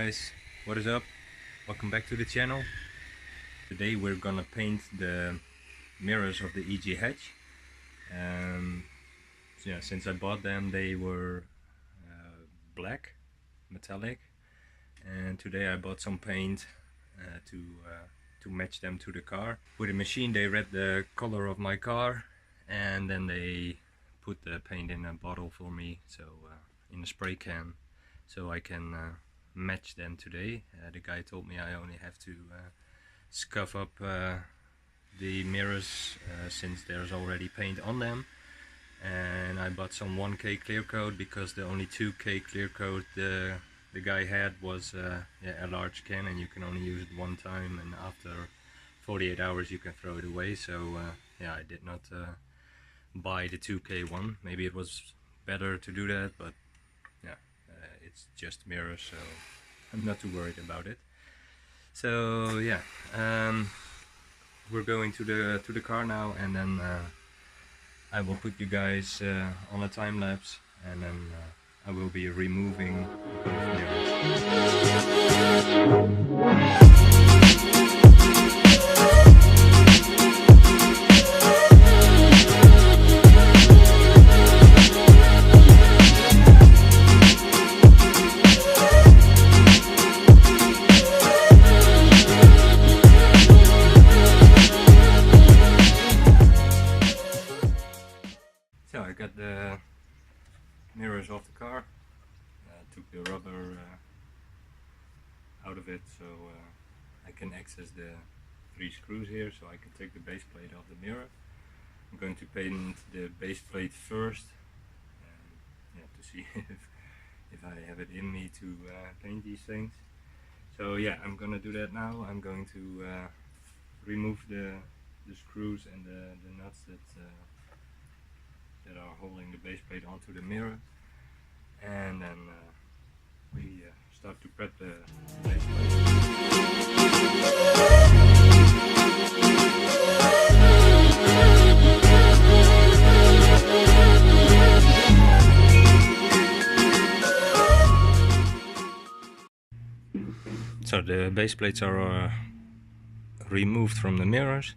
guys, what is up? Welcome back to the channel. Today we're gonna paint the mirrors of the EG hatch. Since I bought them they were black, metallic, and today I bought some paint to match them to the car. With a machine they read the color of my car and then they put the paint in a bottle for me, so in a spray can, so I can match them today. The guy told me I only have to scuff up the mirrors since there's already paint on them, and I bought some 1K clear coat because the only 2K clear coat the guy had was a large can and you can only use it one time, and after 48 hours you can throw it away. So I did not buy the 2K one. Maybe it was better to do that, but it's just mirrors, so I'm not too worried about it. So we're going to the car now, and then I will put you guys on a time lapse, and then I will be removing both mirrors. So I got the mirrors off the car, took the rubber out of it so I can access the 3 screws here, so I can take the base plate off the mirror. I'm going to paint the base plate first to see if I have it in me to paint these things. So I'm gonna do that now. I'm going to remove the screws and the nuts that are holding the base plate onto the mirror, and then we start to prep the base plate. So the base plates are removed from the mirrors.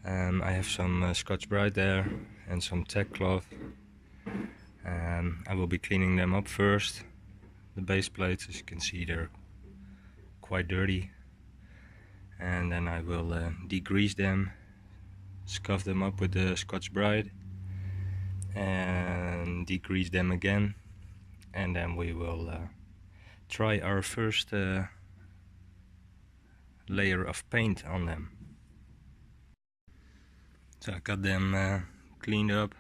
I have some Scotch-Brite there and some tack cloth. I will be cleaning them up first. The base plates, as you can see, they're quite dirty, and then I will degrease them, scuff them up with the Scotch-Brite and degrease them again, and then we will try our first layer of paint on them. So I got them cleaned up,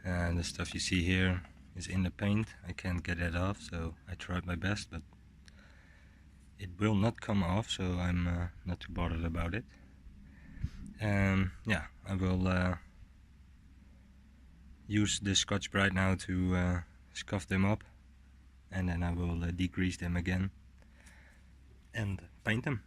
and the stuff you see here is in the paint. I can't get it off, so I tried my best, but it will not come off, so I'm not too bothered about it. I will use the Scotch-Brite now to scuff them up, and then I will degrease them again and paint them.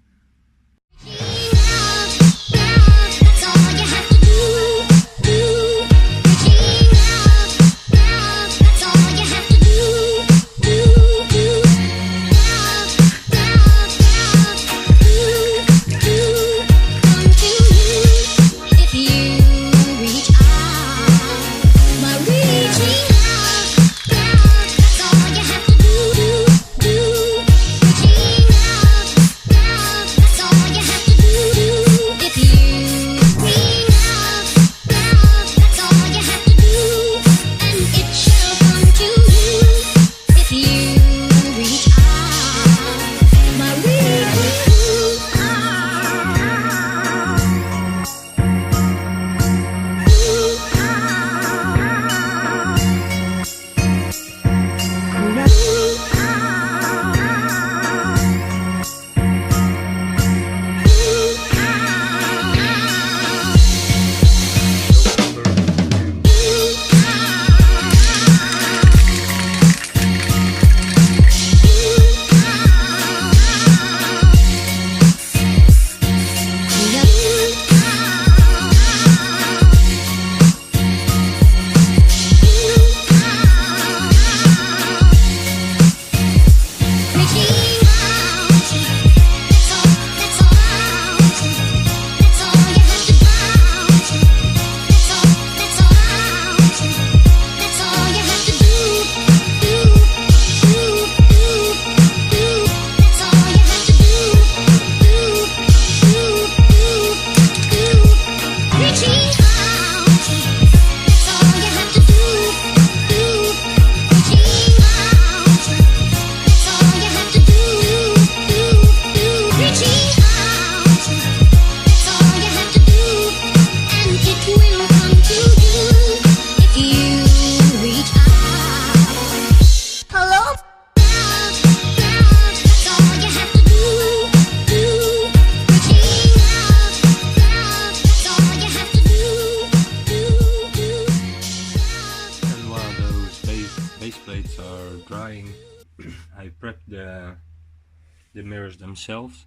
the mirrors themselves,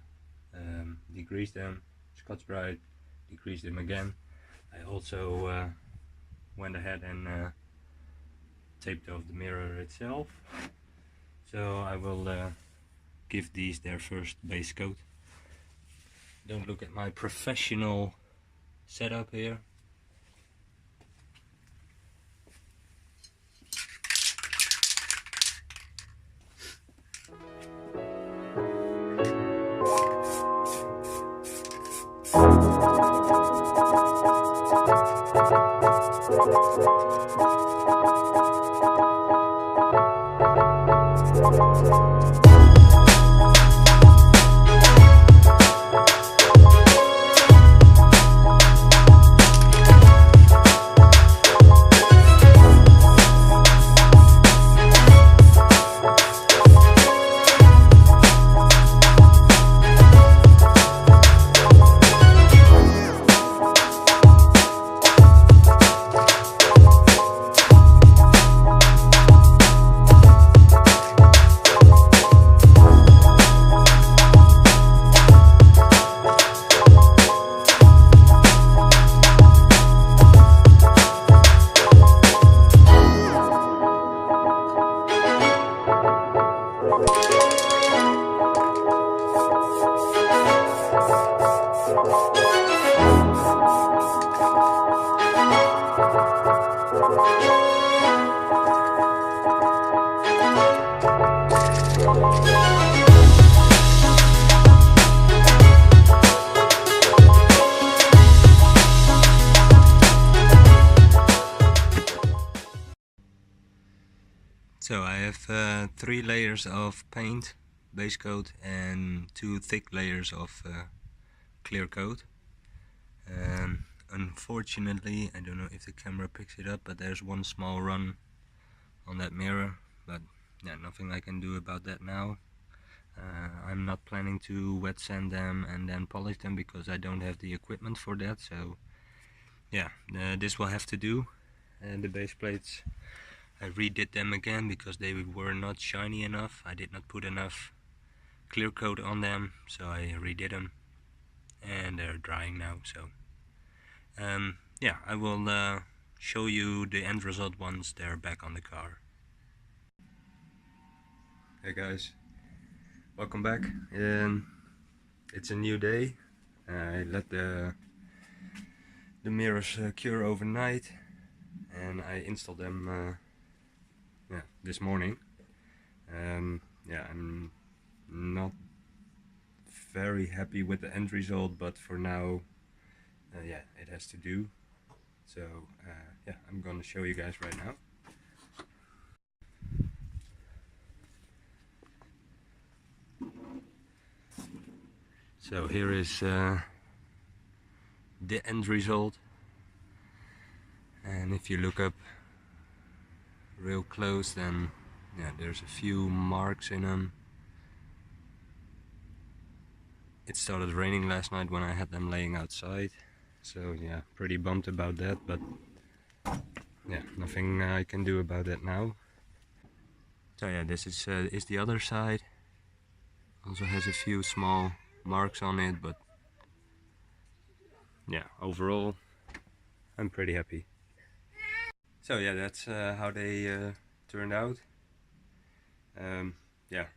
degreased them, Scotch Brite, degreased them again. I also went ahead and taped off the mirror itself. So I will give these their first base coat. Don't look at my professional setup here. So I have 3 layers of paint, base coat, and 2 thick layers of clear coat. Unfortunately, I don't know if the camera picks it up, but there's one small run on that mirror, but yeah, nothing I can do about that now. I'm not planning to wet sand them and then polish them because I don't have the equipment for that, so yeah, this will have to do. And the base plates, I redid them again because they were not shiny enough. I did not put enough clear coat on them, so I redid them and they're drying now. So yeah, I will show you the end result once they're back on the car. Hey guys, welcome back. It's a new day. I let the mirrors cure overnight and I installed them yeah, this morning. Yeah, I'm not very happy with the end result, but for now yeah, it has to do. So yeah, I'm gonna show you guys right now. So here is the end result, and if you look up real close, then yeah, there's a few marks in them. It started raining last night when I had them laying outside, so yeah, pretty bummed about that, but yeah, nothing I can do about that now. So yeah, this is the other side. Also has a few small marks on it, but yeah, overall I'm pretty happy. So yeah, that's how they turned out. Yeah,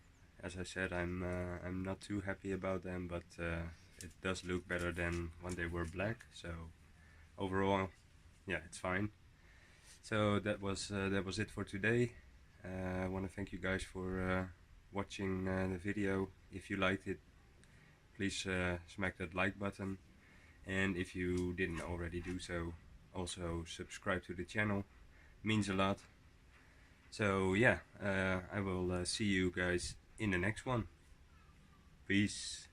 as I said, I'm not too happy about them, but it does look better than when they were black. So overall, yeah, it's fine. So that was it for today. I want to thank you guys for watching the video. If you liked it, please smack that like button, and if you didn't already do so, also subscribe to the channel. Means a lot. So yeah, I will see you guys in the next one. Peace.